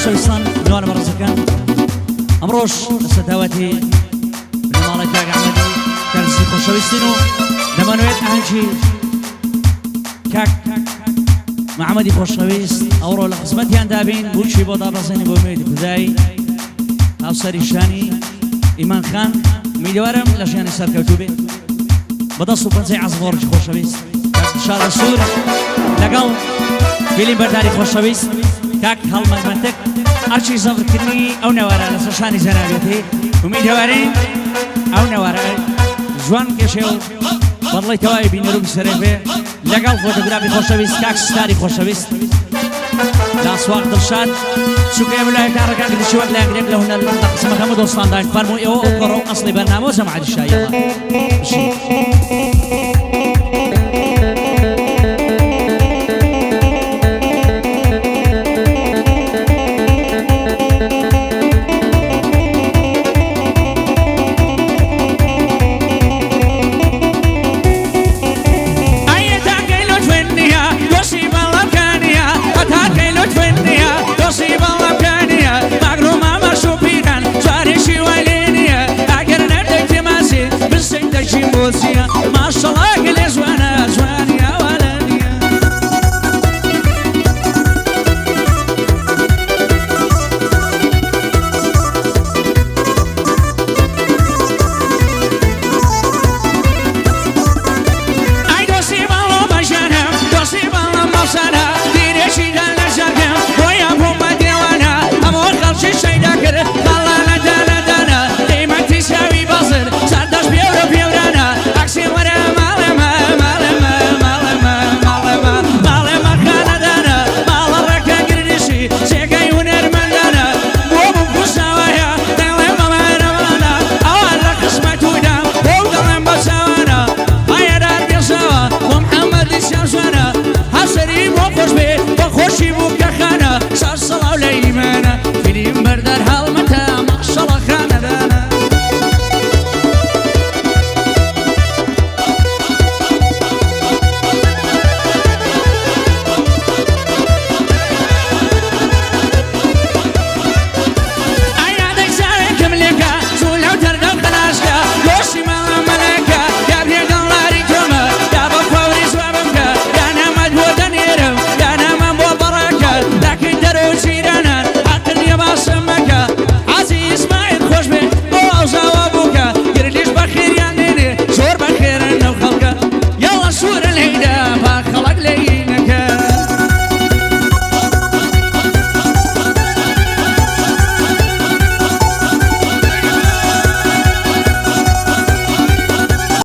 خۆشەویستان جوان بەڕێزەکان ئەمڕۆژ سەداوەتی بنەماڵی کاک ئەحمەدی کارزی خۆشەویستین و دەمانوێت ئاهەنگی کاک محەممەدی خۆشەویست ئەوڕۆ لە خزمەتیان دابین بوچی بۆ دابەزێنی بۆ مێدی خودایی هاوسەری شانی ئیمان خان میدوارم لە ژیانی سەرکەوتوو بێت بەدەست و پەنجەی عەزمۆڕی خۆشەویست کاک شارە سوور لەگەڵ فیلم بەرداری خۆشەویست کاک هەڵمەمەتک ئەرچی زەڤرکردنی ئەو نەوارە لەسەر شانی جەنابەتی ومیدوارین ئەو نەوارە جوان کێشێ و بەڵی تەواوی بینەرو بسەرێ لەگەڵ فۆتۆگرافی خۆشەویست کاک ستاری خۆشەویست لاسواق دڵشاد چووکە ویلایەتە ڕێگان کردشی وەک لایەنگرێک لە هونەر لە قسمەکە هەموو دۆستاندان فەرمووی ئێوە ئەو گەڕە و ئەسڵی بەرنامە و جەماعەتی شایەوە بشین ماشاءالله